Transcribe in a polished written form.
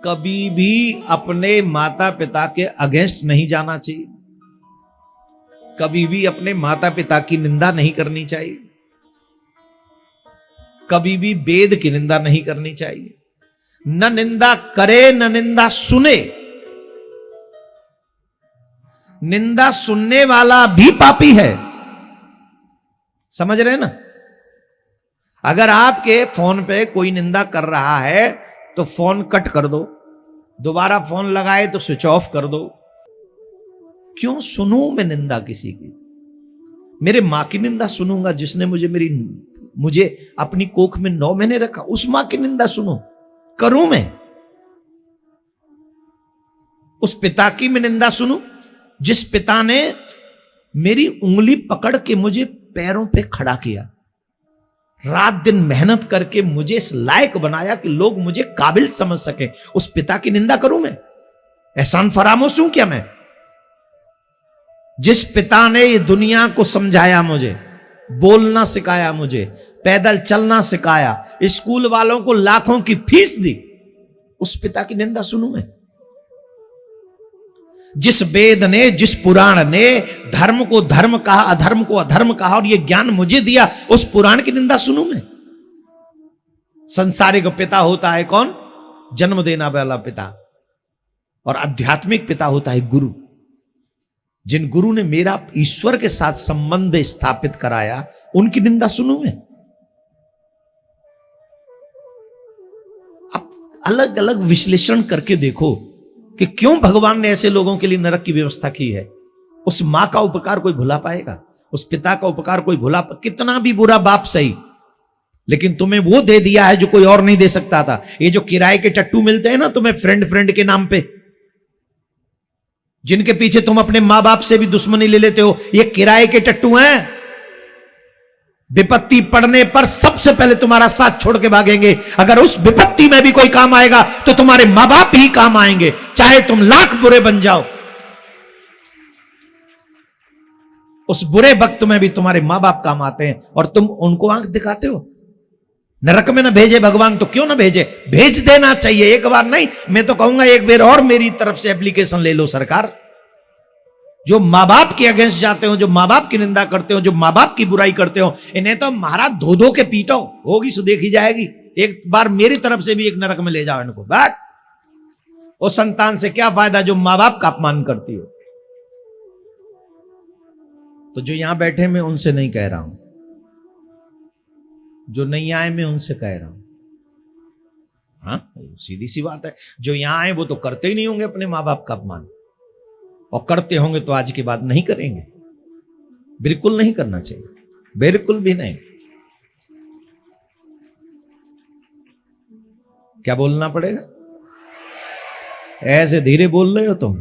कभी भी अपने माता पिता के अगेंस्ट नहीं जाना चाहिए, कभी भी अपने माता पिता की निंदा नहीं करनी चाहिए, कभी भी वेद की निंदा नहीं करनी चाहिए। न निंदा करे न निंदा सुने। निंदा सुनने वाला भी पापी है, समझ रहे ना। अगर आपके फोन पे कोई निंदा कर रहा है तो फोन कट कर दो, दोबारा फोन लगाए तो स्विच ऑफ कर दो। क्यों सुनूं मैं निंदा किसी की? मेरे मां की निंदा सुनूंगा जिसने मुझे अपनी कोख में 9 महीने रखा, उस मां की निंदा सुनो करूं मैं? उस पिता की मैं निंदा सुनूं जिस पिता ने मेरी उंगली पकड़ के मुझे पैरों पे खड़ा किया, रात दिन मेहनत करके मुझे इस लायक बनाया कि लोग मुझे काबिल समझ सके। उस पिता की निंदा करूं मैं? एहसान फरामोश हूं क्या मैं? जिस पिता ने ये दुनिया को समझाया, मुझे बोलना सिखाया, मुझे पैदल चलना सिखाया, स्कूल वालों को लाखों की फीस दी, उस पिता की निंदा सुनूं मैं? जिस वेद ने, जिस पुराण ने धर्म को धर्म कहा, अधर्म को अधर्म कहा और यह ज्ञान मुझे दिया, उस पुराण की निंदा सुनूं मैं? संसारिक पिता होता है कौन? जन्म देना वाला पिता। और आध्यात्मिक पिता होता है गुरु। जिन गुरु ने मेरा ईश्वर के साथ संबंध स्थापित कराया, उनकी निंदा सुनूं मैं? आप अलग अलग विश्लेषण करके देखो कि क्यों भगवान ने ऐसे लोगों के लिए नरक की व्यवस्था की है। उस मां का उपकार कोई भुला पाएगा? उस पिता का उपकार कोई कितना भी बुरा बाप सही, लेकिन तुम्हें वो दे दिया है जो कोई और नहीं दे सकता था। ये जो किराए के टट्टू मिलते हैं ना तुम्हें, फ्रेंड के नाम पे, जिनके पीछे तुम अपने मां बाप से भी दुश्मनी ले लेते हो, ये किराए के टट्टू हैं। विपत्ति पड़ने पर सबसे पहले तुम्हारा साथ छोड़ के भागेंगे। अगर उस विपत्ति में भी कोई काम आएगा तो तुम्हारे मां बाप ही काम आएंगे, चाहे तुम लाख बुरे बन जाओ। उस बुरे वक्त में भी तुम्हारे मां बाप काम आते हैं और तुम उनको आंख दिखाते हो। नरक में ना भेजे भगवान तो क्यों ना भेजे? भेज देना चाहिए, एक बार नहीं। मैं तो कहूंगा एक बार और मेरी तरफ से एप्लीकेशन ले लो सरकार। जो मां बाप के अगेंस्ट जाते हो, जो मां बाप की निंदा करते हो, जो मां बाप की बुराई करते हो, इन्हें तो महाराज धो धो के पीटो, होगी सो देखी जाएगी। एक बार मेरी तरफ से भी एक नरक में ले जाओ इनको। बात वो संतान से क्या फायदा जो मां बाप का अपमान करती हो। तो जो यहां बैठे मैं उनसे नहीं कह रहा हूं, जो नहीं आए मैं उनसे कह रहा हूं। हाँ, सीधी सी बात है। जो यहां आए वो तो करते ही नहीं होंगे अपने मां बाप का अपमान, और करते होंगे तो आज के बाद नहीं करेंगे। बिल्कुल नहीं करना चाहिए, बिल्कुल भी नहीं। क्या बोलना पड़ेगा? ऐसे धीरे बोल रहे हो तुम।